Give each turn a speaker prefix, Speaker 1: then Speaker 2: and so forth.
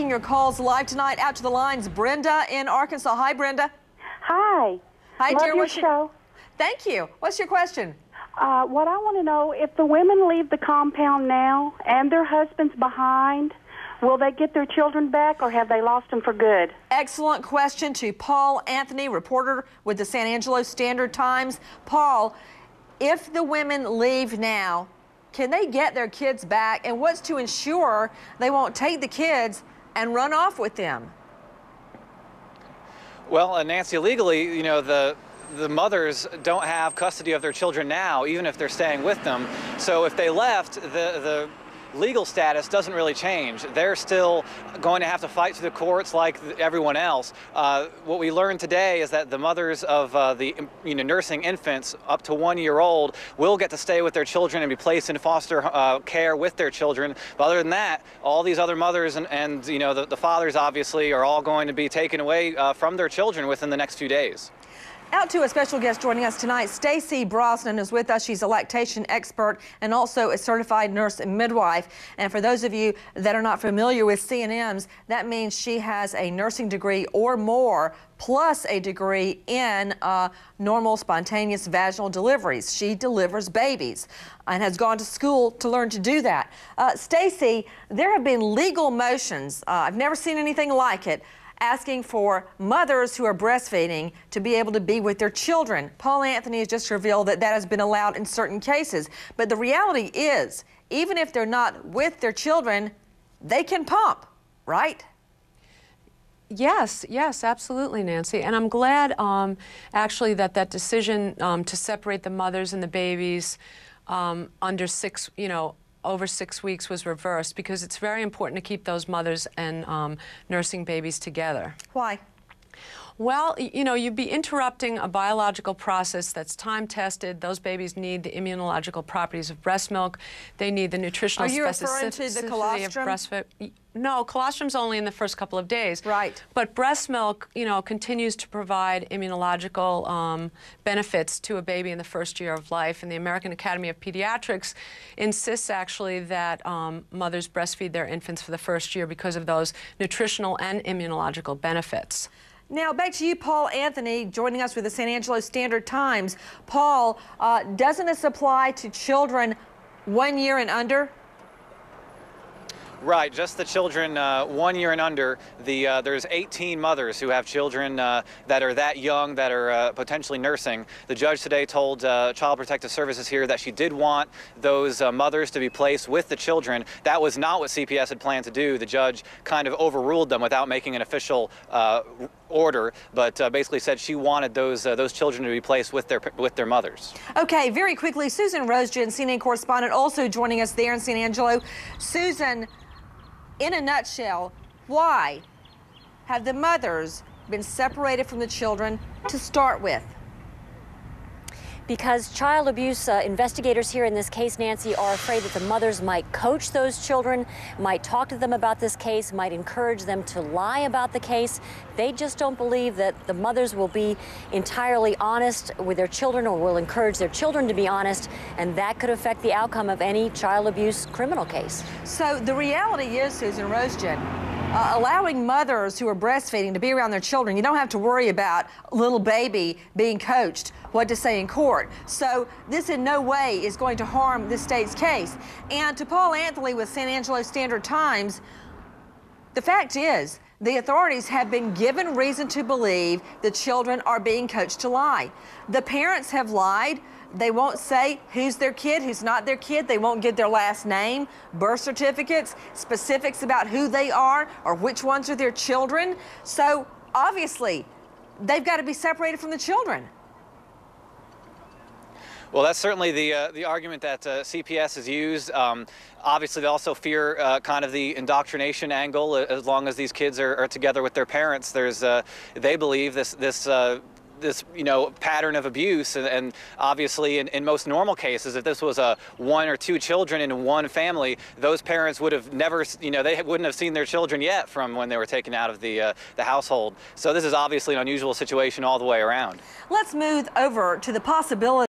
Speaker 1: taking your calls live tonight. Out to the lines, Brenda in Arkansas. Hi, Brenda.
Speaker 2: Hi.
Speaker 1: Hi,
Speaker 2: Love
Speaker 1: dear.
Speaker 2: your show.
Speaker 1: Thank you. What's your question?
Speaker 2: What I want to know, if the women leave the compound now and their husband's behind, will they get their children back, or have they lost them for good?
Speaker 1: Excellent question to Paul Anthony, reporter with the San Angelo Standard-Times. Paul, if the women leave now, can they get their kids back, and what's to ensure they won't take the kids and run off with them?
Speaker 3: Well, Nancy, legally, you know, the mothers don't have custody of their children now, even if they're staying with them. So if they left, the legal status doesn't really change. They're still going to have to fight through the courts like everyone else. What we learned today is that the mothers of the nursing infants up to 1 year old will get to stay with their children and be placed in foster care with their children. But other than that, all these other mothers and the fathers obviously are all going to be taken away from their children within the next few days.
Speaker 1: Out to a special guest joining us tonight. Stacey Brosnan is with us. She's a lactation expert and also a certified nurse and midwife. And for those of you that are not familiar with CNMs, that means she has a nursing degree or more, plus a degree in normal spontaneous vaginal deliveries. She delivers babies and has gone to school to learn to do that. Stacey, there have been legal motions, I've never seen anything like it, asking for mothers who are breastfeeding to be able to be with their children. Paul Anthony has just revealed that that has been allowed in certain cases. But the reality is, even if they're not with their children, they can pump, right?
Speaker 4: Yes, absolutely, Nancy. And I'm glad, actually, that decision to separate the mothers and the babies over 6 weeks was reversed, because it's very important to keep those mothers and nursing babies together.
Speaker 1: Why?
Speaker 4: Well, you'd be interrupting a biological process that's time-tested. Those babies need the immunological properties of breast milk. They need the nutritional specificity of breast milk. No, colostrum's only in the first couple of days.
Speaker 1: Right.
Speaker 4: But breast milk, continues to provide immunological benefits to a baby in the first year of life. And the American Academy of Pediatrics insists, actually, that mothers breastfeed their infants for the first year because of those nutritional and immunological benefits.
Speaker 1: Now, back to you, Paul Anthony, joining us with the San Angelo Standard-Times. Paul, doesn't this apply to children 1 year and under?
Speaker 3: Right, just the children 1 year and under. There's 18 mothers who have children that are that young, that are potentially nursing. The judge today told Child Protective Services here that she did want those mothers to be placed with the children. That was not what CPS had planned to do. The judge kind of overruled them without making an official order, but basically said she wanted those children to be placed with their mothers.
Speaker 1: Okay, very quickly, Susan Rosgen, CNN correspondent, also joining us there in San Angelo. Susan, in a nutshell, why have the mothers been separated from the children to start with?
Speaker 5: Because child abuse investigators here in this case, Nancy, are afraid that the mothers might coach those children, might talk to them about this case, might encourage them to lie about the case. They just don't believe that the mothers will be entirely honest with their children, or will encourage their children to be honest, and that could affect the outcome of any child abuse criminal case.
Speaker 1: So the reality is, Susan Rosgen, allowing mothers who are breastfeeding to be around their children, you don't have to worry about a little baby being coached what to say in court. So this in no way is going to harm this state's case. And to Paul Anthony with San Angelo Standard-Times, the fact is, the authorities have been given reason to believe the children are being coached to lie. The parents have lied. They won't say who's their kid, who's not their kid. They won't give their last name, birth certificates, specifics about who they are or which ones are their children. So obviously, they've got to be separated from the children.
Speaker 3: Well, that's certainly the argument that CPS has used. Obviously, they also fear kind of the indoctrination angle. As long as these kids are together with their parents, they believe this pattern of abuse, and obviously in most normal cases, if this was 1 or 2 children in one family, those parents would have never, they wouldn't have seen their children yet from when they were taken out of the household. So this is obviously an unusual situation all the way around.
Speaker 1: Let's move over to the possibility